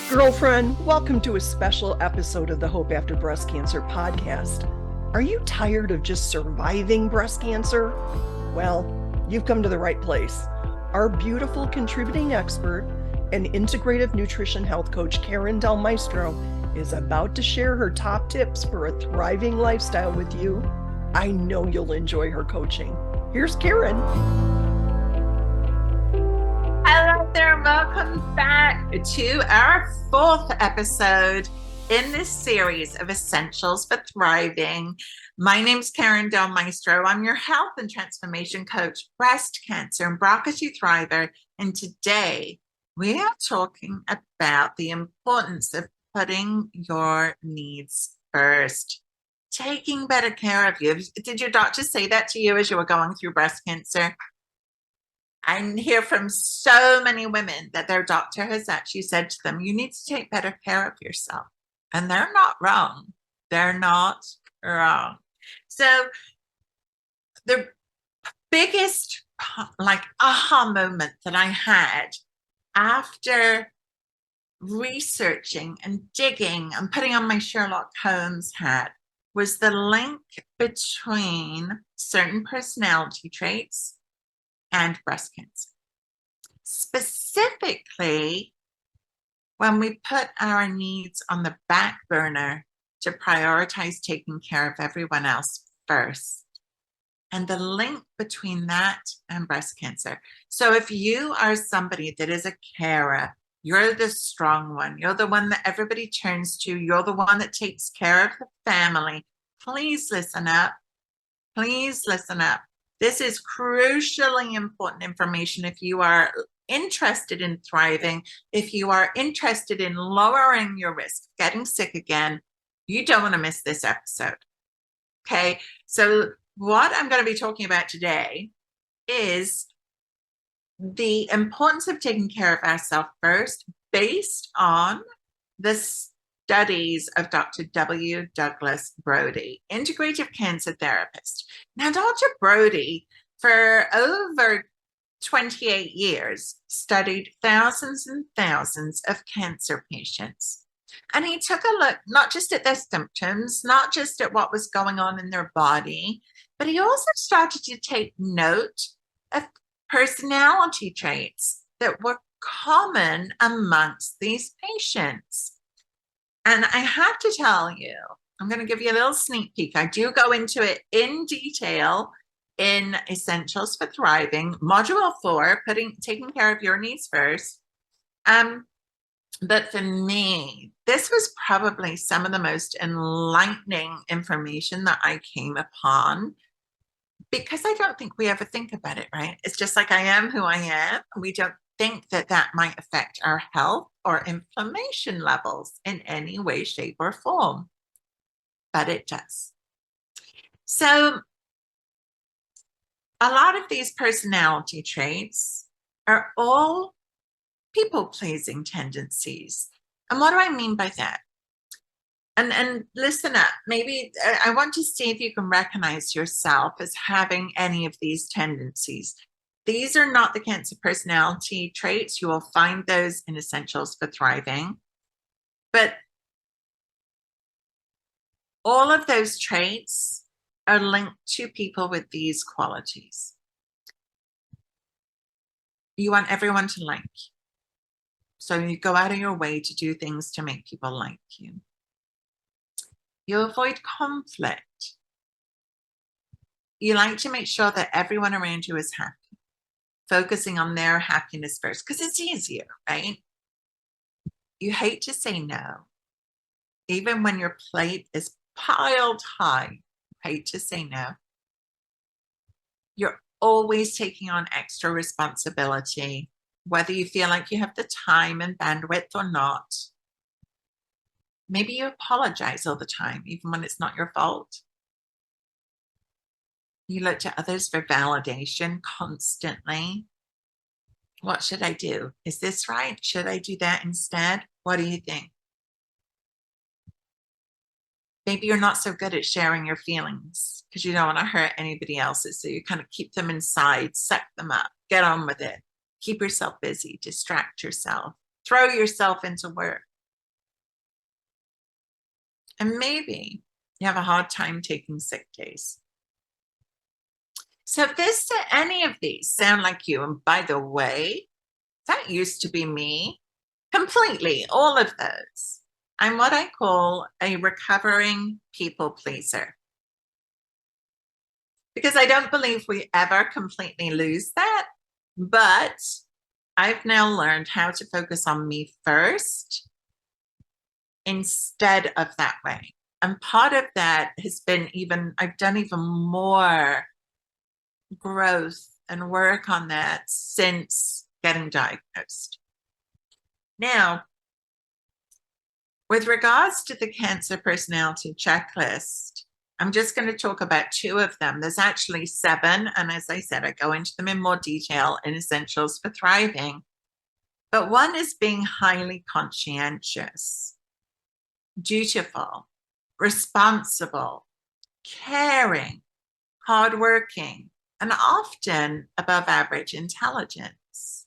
Girlfriend, welcome to a special episode of the Hope After Breast Cancer podcast. Are you tired of just surviving breast cancer? Well, you've come to the right place. Our beautiful contributing expert and integrative nutrition health coach, Karin Del Maestro, is about to share her top tips for a thriving lifestyle with you. I know you'll enjoy her coaching. Here's Karin. Hello there, welcome back to our fourth episode in this series of Essentials for Thriving. My name's Karin Del Maestro. I'm your health and transformation coach, breast cancer and BRCA2 thriver. And today we are talking about the importance of putting your needs first, taking better care of you. Did your doctor say that to you as you were going through breast cancer? I hear from so many women that their doctor has actually said to them, you need to take better care of yourself. And they're not wrong. They're not wrong. So the biggest aha moment that I had after researching and digging and putting on my Sherlock Holmes hat was the link between certain personality traits and breast cancer. Specifically, when we put our needs on the back burner to prioritize taking care of everyone else first, and the link between that and breast cancer. So if you are somebody that is a carer, you're the strong one, you're the one that everybody turns to, you're the one that takes care of the family, please listen up. Please listen up. This is crucially important information if you are interested in thriving, if you are interested in lowering your risk of getting sick again. You don't want to miss this episode. Okay, so what I'm going to be talking about today is the importance of taking care of ourselves first based on the studies of Dr. W. Douglas Brody, integrative cancer therapist. Now, Dr. Brody, for over 28 years, studied thousands and thousands of cancer patients. And he took a look not just at their symptoms, not just at what was going on in their body, but he also started to take note of personality traits that were common amongst these patients. And I have to tell you, I'm going to give you a little sneak peek. I do go into it in detail in Essentials for Thriving, Module 4, taking care of your needs first. But for me, this was probably some of the most enlightening information that I came upon, because I don't think we ever think about it, right? It's just like I am who I am. We don't think that that might affect our health or inflammation levels in any way, shape, or form. But it does. So a lot of these personality traits are all people-pleasing tendencies. And what do I mean by that? And listen up, maybe I want to see if you can recognize yourself as having any of these tendencies. These are not the cancer personality traits. You will find those in Essentials for Thriving. But all of those traits are linked to people with these qualities. You want everyone to like you. So you go out of your way to do things to make people like you. You avoid conflict. You like to make sure that everyone around you is happy, focusing on their happiness first, because it's easier, right? You hate to say no. Even when your plate is piled high, you hate to say no. You're always taking on extra responsibility, whether you feel like you have the time and bandwidth or not. Maybe you apologize all the time, even when it's not your fault. You look to others for validation constantly. What should I do? Is this right? Should I do that instead? What do you think? Maybe you're not so good at sharing your feelings because you don't want to hurt anybody else's. So you kind of keep them inside, suck them up, get on with it. Keep yourself busy, distract yourself, throw yourself into work. And maybe you have a hard time taking sick days. So if any of these sound like you, and by the way, that used to be me completely, all of those. I'm what I call a recovering people pleaser. Because I don't believe we ever completely lose that. But I've now learned how to focus on me first instead of that way. And part of that has been I've done even more growth and work on that since getting diagnosed. Now, with regards to the cancer personality checklist, I'm just going to talk about 2 of them. There's actually 7. And as I said, I go into them in more detail in Essentials for Thriving. But one is being highly conscientious, dutiful, responsible, caring, hardworking, and often above average intelligence.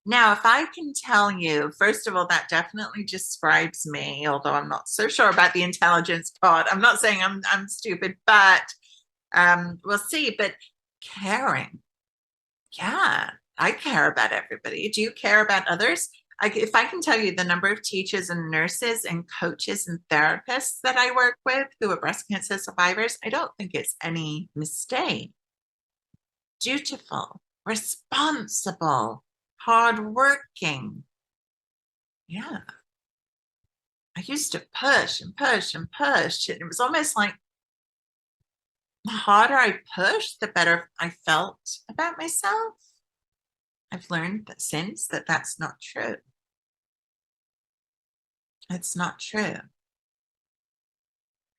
Now, if I can tell you, first of all, that definitely describes me, although I'm not so sure about the intelligence part. I'm not saying I'm stupid, but we'll see. But caring, yeah, I care about everybody. Do you care about others? If I can tell you the number of teachers and nurses and coaches and therapists that I work with who are breast cancer survivors, I don't think it's any mistake. Dutiful, responsible, hardworking. Yeah. I used to push and push and push. And it was almost like the harder I pushed, the better I felt about myself. I've learned that since that's not true. It's not true.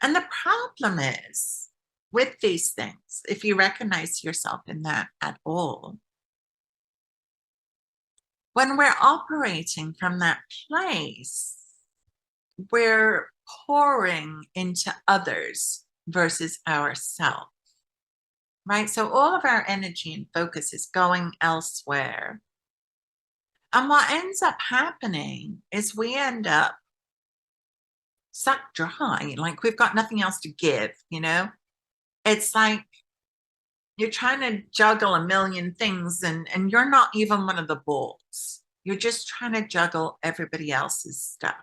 And the problem is with these things, if you recognize yourself in that at all, when we're operating from that place, we're pouring into others versus ourselves, right? So all of our energy and focus is going elsewhere. And what ends up happening is we end up sucked dry, like we've got nothing else to give, It's like you're trying to juggle a million things and you're not even one of the balls. You're just trying to juggle everybody else's stuff.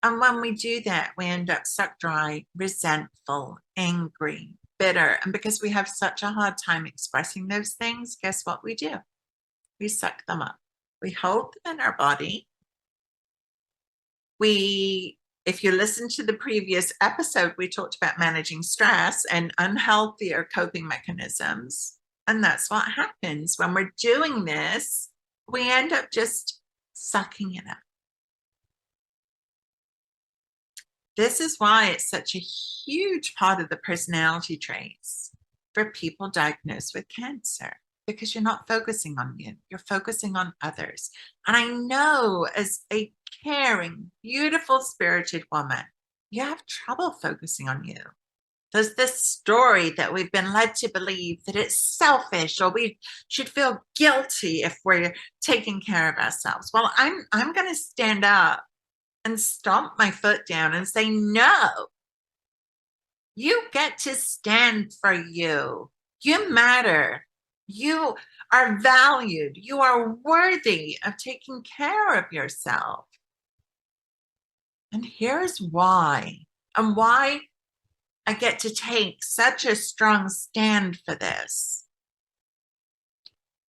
And when we do that, we end up sucked dry, resentful, angry, bitter. And because we have such a hard time expressing those things, guess what we do? We suck them up. We hold them in our body. If you listen to the previous episode, we talked about managing stress and unhealthier coping mechanisms. And that's what happens when we're doing this. We end up just sucking it up. This is why it's such a huge part of the personality traits for people diagnosed with cancer, because you're not focusing on you, you're focusing on others. And I know as a caring, beautiful, spirited woman, you have trouble focusing on you. There's this story that we've been led to believe that it's selfish or we should feel guilty if we're taking care of ourselves. Well, I'm going to stand up and stomp my foot down and say, no, you get to stand for you. You matter. You are valued. You are worthy of taking care of yourself. And here's why, and why I get to take such a strong stand for this.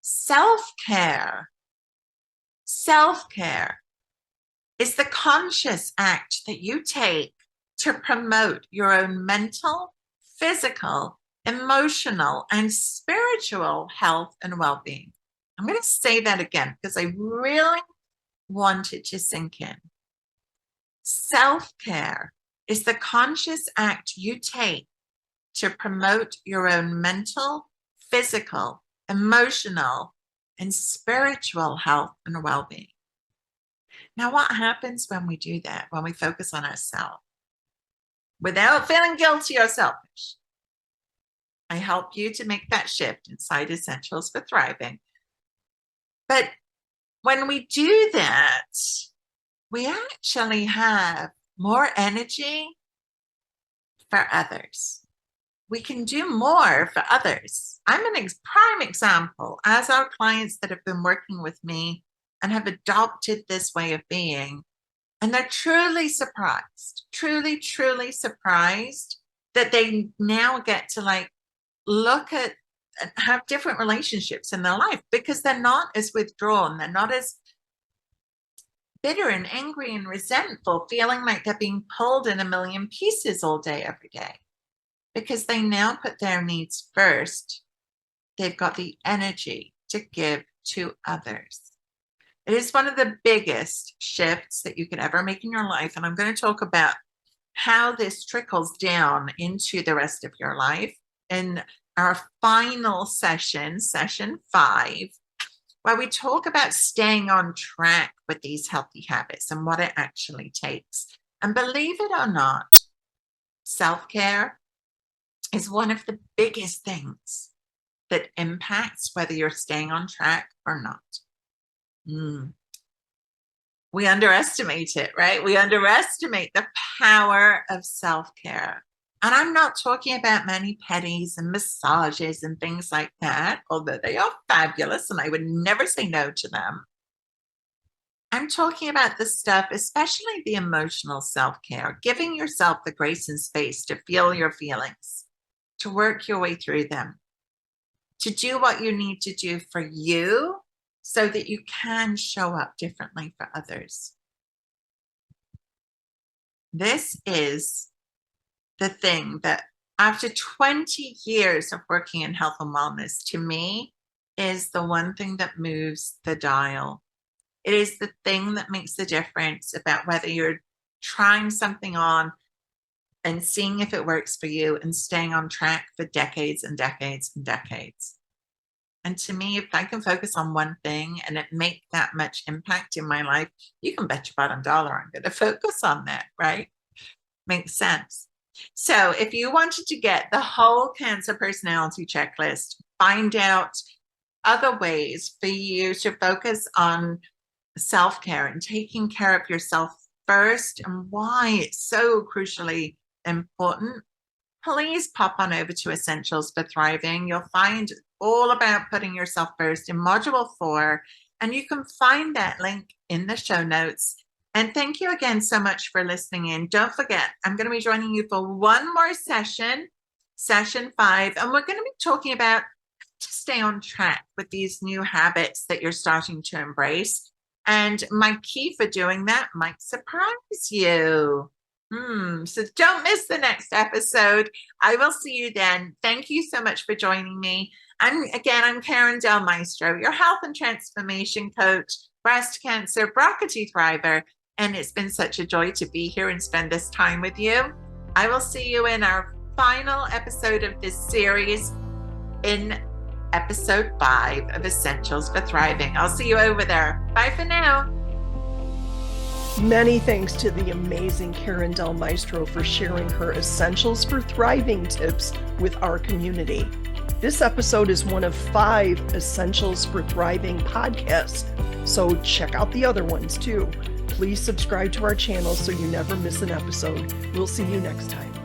Self-care is the conscious act that you take to promote your own mental, physical, emotional, and spiritual health and well-being. I'm going to say that again because I really want it to sink in. Self-care is the conscious act you take to promote your own mental, physical, emotional, and spiritual health and well-being. Now, what happens when we do that, when we focus on ourselves without feeling guilty or selfish? I help you to make that shift inside Essentials for Thriving. But when we do that, we actually have more energy for others. We can do more for others. I'm an prime example. As our clients that have been working with me and have adopted this way of being, and they're truly surprised, truly surprised that they now get to like look at and have different relationships in their life because they're not as withdrawn. They're not as bitter and angry and resentful, feeling like they're being pulled in a million pieces all day, every day, because they now put their needs first. They've got the energy to give to others. It is one of the biggest shifts that you could ever make in your life. And I'm going to talk about how this trickles down into the rest of your life in our final session, session 5, where we talk about staying on track with these healthy habits and what it actually takes. And believe it or not, self-care is one of the biggest things that impacts whether you're staying on track or not. We underestimate it, right? We underestimate the power of self-care. And I'm not talking about mani-pedis and massages and things like that, although they are fabulous and I would never say no to them. I'm talking about the stuff, especially the emotional self-care, giving yourself the grace and space to feel your feelings, to work your way through them, to do what you need to do for you so that you can show up differently for others. This is the thing that after 20 years of working in health and wellness, to me, is the one thing that moves the dial. It is the thing that makes the difference about whether you're trying something on and seeing if it works for you and staying on track for decades and decades and decades. And to me, if I can focus on one thing and it make that much impact in my life, you can bet your bottom dollar I'm going to focus on that, right? Makes sense. So if you wanted to get the whole cancer personality checklist, find out other ways for you to focus on self-care and taking care of yourself first and why it's so crucially important, please pop on over to Essentials for Thriving. You'll find all about putting yourself first in module 4, and you can find that link in the show notes. And thank you again so much for listening in. Don't forget, I'm going to be joining you for one more session, session 5, and we're going to be talking about how to stay on track with these new habits that you're starting to embrace. And my key for doing that might surprise you. So don't miss the next episode. I will see you then. Thank you so much for joining me. I'm Karin Del Maestro, your health and transformation coach, breast cancer, BRCA thriver, and it's been such a joy to be here and spend this time with you. I will see you in our final episode of this series in episode 5 of Essentials for Thriving. I'll see you over there. Bye for now. Many thanks to the amazing Karin Del Maestro for sharing her Essentials for Thriving tips with our community. This episode is one of 5 Essentials for Thriving podcasts, so check out the other ones too. Please subscribe to our channel so you never miss an episode. We'll see you next time.